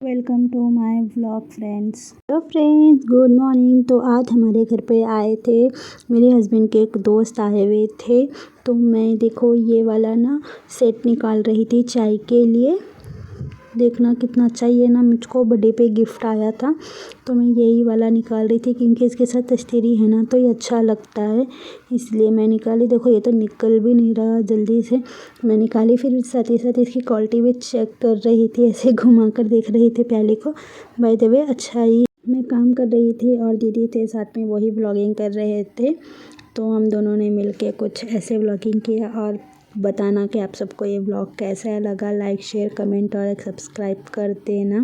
Welcome to my vlog friends. Hello friends, good morning. तो आज हमारे घर पे आए थे मेरे हस्बैंड के एक दोस्त आए हुए थे। तो मैं देखो ये वाला ना सेट निकाल रही थी चाय के लिए। देखना कितना अच्छा, ये ना मुझको बर्थडे पे गिफ्ट आया था तो मैं यही वाला निकाल रही थी क्योंकि इसके साथ तश्तरी है ना तो ये अच्छा लगता है, इसलिए मैं निकाली। देखो ये तो निकल भी नहीं रहा जल्दी से, मैं निकाली। फिर साथ ही साथ इसकी क्वालिटी भी चेक कर रही थी, ऐसे घुमा कर देख रही थी प्याली को। बाय द वे अच्छा ही मैं काम कर रही थी और दीदी थे साथ में, वही ब्लॉगिंग कर रहे थे। तो हम दोनों ने मिलके कुछ ऐसे ब्लॉगिंग किया। और बताना कि आप सबको ये ब्लॉग कैसा लगा, लाइक शेयर कमेंट और एक सब्सक्राइब कर देना।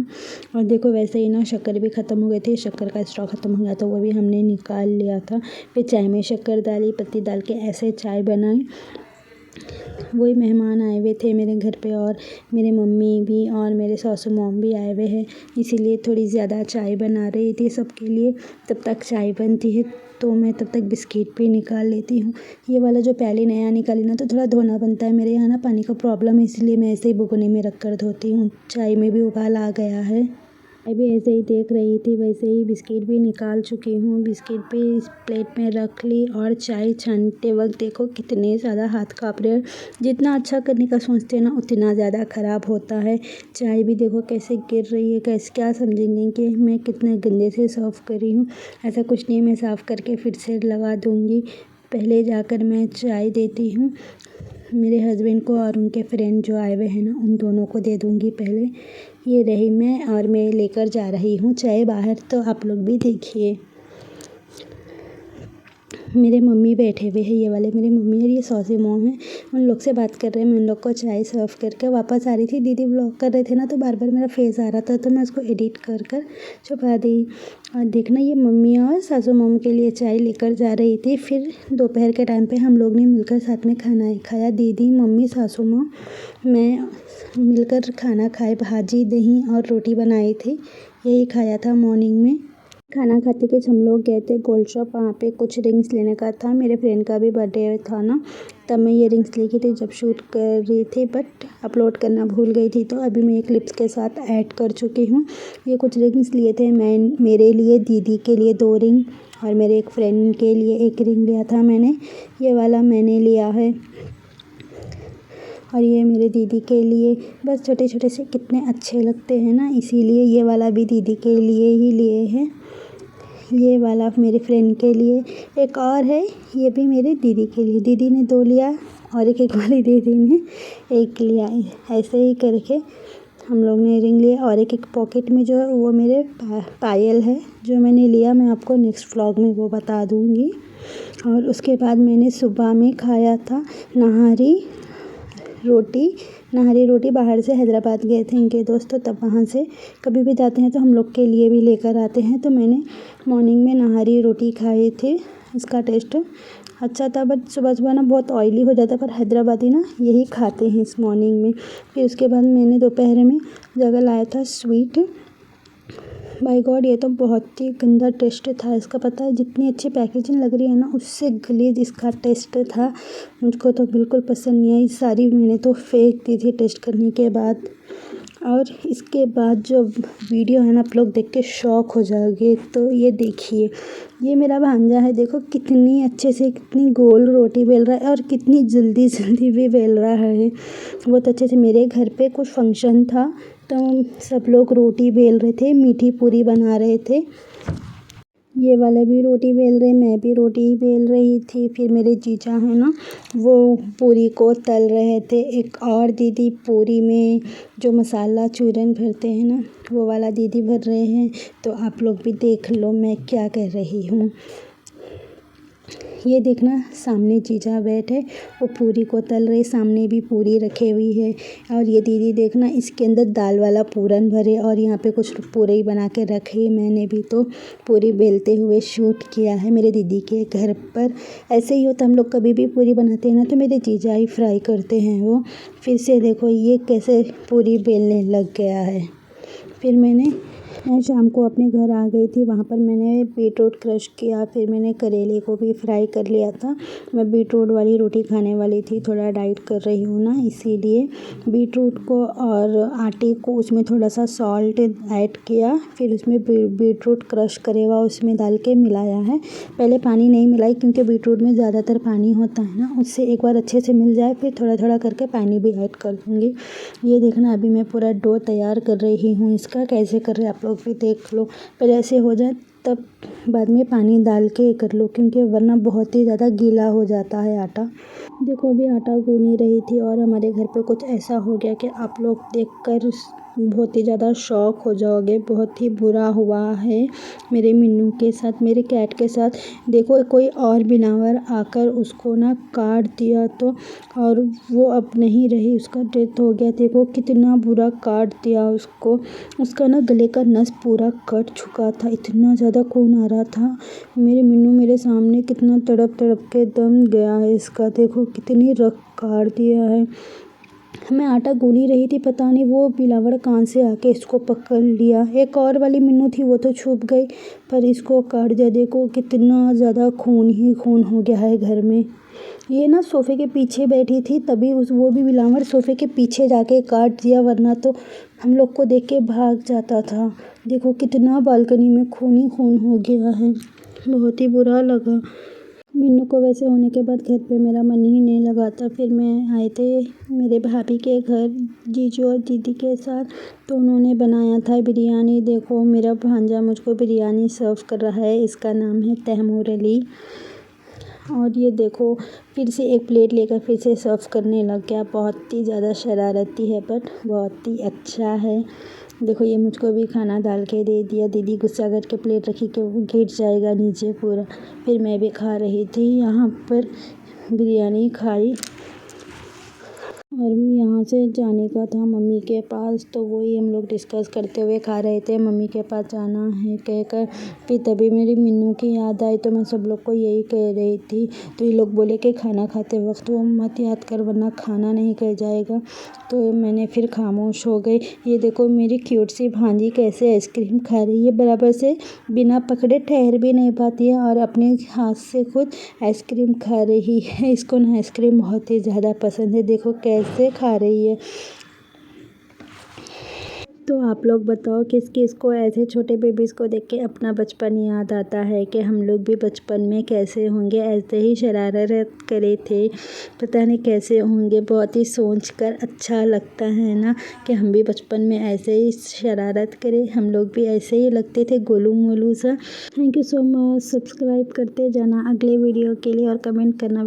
और देखो वैसे ही ना शक्कर भी ख़त्म हो गई थी, शक्कर का स्टॉक ख़त्म हो गया था, वो भी हमने निकाल लिया था। फिर चाय में शक्कर डाली, पत्ती डाल के ऐसे चाय बनाई। वही मेहमान आए हुए थे मेरे घर पे और मेरे मम्मी भी और मेरे सासू मॉम भी आए हुए हैं, इसीलिए थोड़ी ज़्यादा चाय बना रही थी सबके लिए। तब तक चाय बनती है तो मैं तब तक बिस्किट भी निकाल लेती हूँ। ये वाला जो प्याली नया निकाली ना तो थोड़ा धोना बनता है, मेरे यहाँ ना पानी का प्रॉब्लम है, इसलिए मैं ऐसे ही भगोने में रख कर धोती हूँ। चाय में भी उबाल आ गया है। मैं भी ऐसे ही देख रही थी, वैसे ही बिस्किट भी निकाल चुकी हूँ। बिस्किट भी इस प्लेट में रख ली और चाय छानते वक्त देखो कितने ज़्यादा हाथ काँप रहे हैं। जितना अच्छा करने का सोचते हैं ना उतना ज़्यादा ख़राब होता है। चाय भी देखो कैसे गिर रही है, कैसे क्या समझेंगे कि मैं कितने गंदे से सर्व करी हूँ। ऐसा कुछ नहीं, मैं साफ़ करके फिर से लगा दूँगी। पहले जाकर मैं चाय देती हूँ मेरे हस्बैंड को और उनके फ्रेंड जो आए हुए हैं ना उन दोनों को दे दूँगी पहले। ये रही मैं, और मैं लेकर जा रही हूँ चाय बाहर, तो आप लोग भी देखिए। मेरे मम्मी बैठे हुए हैं, ये वाले मेरे मम्मी और ये सौसी मॉम है, उन लोग से बात कर रहे हैं। मैं उन लोग को चाय सर्व करके वापस आ रही थी। दीदी व्लॉग कर रहे थे ना तो बार बार मेरा फेस आ रहा था तो मैं उसको एडिट कर कर छुपा दी। और देखना ये मम्मी और सासू मॉम के लिए चाय लेकर जा रही थी। फिर दोपहर के टाइम पे हम लोग ने मिलकर साथ में खाना खाया। दीदी, मम्मी, सासू मॉम, मैं मिलकर खाना खाए। भाजी, दही और रोटी बनाई थी, यही खाया था मॉर्निंग में। खाना खाते कुछ हम लोग गए थे गोल्ड शॉप, वहाँ पे कुछ रिंग्स लेने का था। मेरे फ्रेंड का भी बर्थडे था ना, तब मैं ये रिंग्स लेके थी जब शूट कर रही थी, बट अपलोड करना भूल गई थी। तो अभी मैं ये क्लिप्स के साथ ऐड कर चुकी हूँ। ये कुछ रिंग्स लिए थे मैं, मेरे लिए, दीदी के लिए 2 रिंग और मेरे एक फ्रेंड के लिए 1 रिंग लिया था मैंने। ये वाला मैंने लिया है और ये मेरे दीदी के लिए। बस छोटे छोटे से कितने अच्छे लगते हैं ना, इसीलिए ये वाला भी दीदी के लिए ही लिए हैं। ये वाला मेरे फ्रेंड के लिए, एक और है ये भी मेरे दीदी के लिए। दीदी ने 2 लिया और एक वाली दीदी ने 1 लिया। ऐसे ही करके हम लोग ने रिंग लिया। और एक पॉकेट में जो है वो मेरे पायल है जो मैंने लिया, मैं आपको नेक्स्ट व्लॉग में वो बता दूँगी। और उसके बाद मैंने सुबह में खाया था नहारी रोटी। बाहर से हैदराबाद गए थे इनके दोस्त, तो तब वहाँ से कभी भी जाते हैं तो हम लोग के लिए भी लेकर आते हैं। तो मैंने मॉर्निंग में नहारी रोटी खाई थी, इसका टेस्ट अच्छा था, बट सुबह सुबह ना बहुत ऑयली हो जाता है, पर हैदराबादी ना यही खाते हैं इस मॉर्निंग में। फिर उसके बाद मैंने दोपहर में जगह लाया था स्वीट। बाय गॉड, ये तो बहुत ही गंदा टेस्ट था इसका, पता है जितनी अच्छी पैकेजिंग लग रही है ना उससे गलीज इसका टेस्ट था। मुझको तो बिल्कुल पसंद नहीं आई, सारी मैंने तो फेंक दी थी टेस्ट करने के बाद। और इसके बाद जो वीडियो है ना आप लोग देख के शॉक हो जाओगे। तो ये देखिए, ये मेरा भांजा है, देखो कितनी अच्छे से कितनी गोल रोटी बेल रहा है और कितनी जल्दी जल्दी भी बेल रहा है, बहुत अच्छे से। मेरे घर पे कुछ फंक्शन था तो सब लोग रोटी बेल रहे थे, मीठी पूरी बना रहे थे। ये वाले भी रोटी बेल रहे, मैं भी रोटी बेल रही थी। फिर मेरे जीजा हैं ना वो पूरी को तल रहे थे। एक और दीदी पूरी में जो मसाला चूरन भरते हैं ना वो वाला दीदी भर रहे हैं। तो आप लोग भी देख लो मैं क्या कर रही हूँ। ये देखना सामने जीजा बैठे, वो पूरी को तल रहे, सामने भी पूरी रखी हुई है। और ये दीदी देखना इसके अंदर दाल वाला पूरन भरे और यहाँ पे कुछ पूरी बना के रखे। मैंने भी तो पूरी बेलते हुए शूट किया है मेरे दीदी के घर पर। ऐसे ही होता, हम लोग कभी भी पूरी बनाते हैं ना तो मेरे जीजा ही फ्राई करते हैं वो। फिर से देखो ये कैसे पूरी बेलने लग गया है। फिर मैंने मैं शाम को अपने घर आ गई थी। वहाँ पर मैंने बीटरूट क्रश किया, फिर मैंने करेले को भी फ्राई कर लिया था। मैं बीटरूट वाली रोटी खाने वाली थी, थोड़ा डाइट कर रही हूँ ना, इसीलिए बीटरूट को और आटे को उसमें थोड़ा सा सॉल्ट ऐड किया, फिर उसमें बीटरूट क्रश करे हुआ उसमें डाल के मिलाया है। पहले पानी नहीं मिलाई क्योंकि बीटरूट में ज़्यादातर पानी होता है ना, उससे एक बार अच्छे से मिल जाए फिर थोड़ा थोड़ा करके पानी भी ऐड कर दूँगी। ये देखना अभी मैं पूरा डो तैयार कर रही हूँ। इसका कैसे कर रहे हैं आप लोग भी देख लो। पहले ऐसे हो जाए तब बाद में पानी डाल के कर लो, क्योंकि वरना बहुत ही ज़्यादा गीला हो जाता है आटा। देखो अभी आटा गूँध ही रही थी और हमारे घर पे कुछ ऐसा हो गया कि आप लोग देखकर बहुत ही ज़्यादा शॉक हो जाओगे। बहुत ही बुरा हुआ है मेरे मिन्नू के साथ, मेरे कैट के साथ। देखो कोई और बिलावर आकर उसको ना काट दिया तो, और वो अब नहीं रही, उसका डेथ हो गया। देखो कितना बुरा काट दिया उसको। उसका ना गले का नस पूरा कट चुका था, इतना ज़्यादा खून आ रहा था। मेरे मिन्नू मेरे सामने कितना तड़प तड़प के दम गया है इसका। देखो कितनी रख काट दिया है। मैं आटा गूँध ही रही थी, पता नहीं वो बिलावर कहाँ से आके इसको पकड़ लिया। एक और वाली मिन्नू थी वो तो छुप गई, पर इसको काट दिया। देखो कितना ज़्यादा खून ही खून हो गया है घर में। ये ना सोफ़े के पीछे बैठी थी, तभी वो भी बिलावर सोफ़े के पीछे जाके काट दिया, वरना तो हम लोग को देख के भाग जाता था। देखो कितना बालकनी में खून ही खून हो गया है, बहुत ही बुरा लगा। मिन्नू को वैसे होने के बाद घर पे मेरा मन ही नहीं लगा था। फिर मैं आए थे मेरे भाभी के घर जीजू और दीदी के साथ, तो उन्होंने बनाया था बिरयानी। देखो मेरा भांजा मुझको बिरयानी सर्व कर रहा है, इसका नाम है तैमूर अली। और ये देखो फिर से एक प्लेट लेकर फिर से सर्व करने लग गया। बहुत ही ज़्यादा शरारती है बट बहुत ही अच्छा है। देखो ये मुझको भी खाना डाल के दे दिया। दीदी गुस्सा करके प्लेट रखी कि वो गिर जाएगा नीचे पूरा। फिर मैं भी खा रही थी यहाँ पर बिरयानी खाई। और यहाँ से जाने का था मम्मी के पास, तो वही हम लोग डिस्कस करते हुए खा रहे थे। मम्मी के पास जाना है कहकर फिर तभी मेरी मिन्नू की याद आई, तो मैं सब लोग को यही कह रही थी। तो ये लोग बोले कि खाना खाते वक्त वो मत याद कर वरना खाना नहीं कह जाएगा, तो मैंने फिर खामोश हो गई। ये देखो मेरी क्यूट सी भांजी कैसे आइसक्रीम खा रही है, बराबर से बिना पकड़े ठहर भी नहीं पाती है और अपने हाथ से खुद आइसक्रीम खा रही है। इसको ना आइसक्रीम बहुत ही ज़्यादा पसंद है, देखो कैसे खा रही है। तो आप लोग बताओ किस किस को ऐसे छोटे बेबीज़ को देख के अपना बचपन याद आता है कि हम लोग भी बचपन में कैसे होंगे, ऐसे ही शरारत करे थे, पता नहीं कैसे होंगे। बहुत ही सोच कर अच्छा लगता है ना कि हम भी बचपन में ऐसे ही शरारत करें, हम लोग भी ऐसे ही लगते थे गोलू मोलू सा। Thank you so much, subscribe करते जाना अगले वीडियो के लिए और कमेंट करना।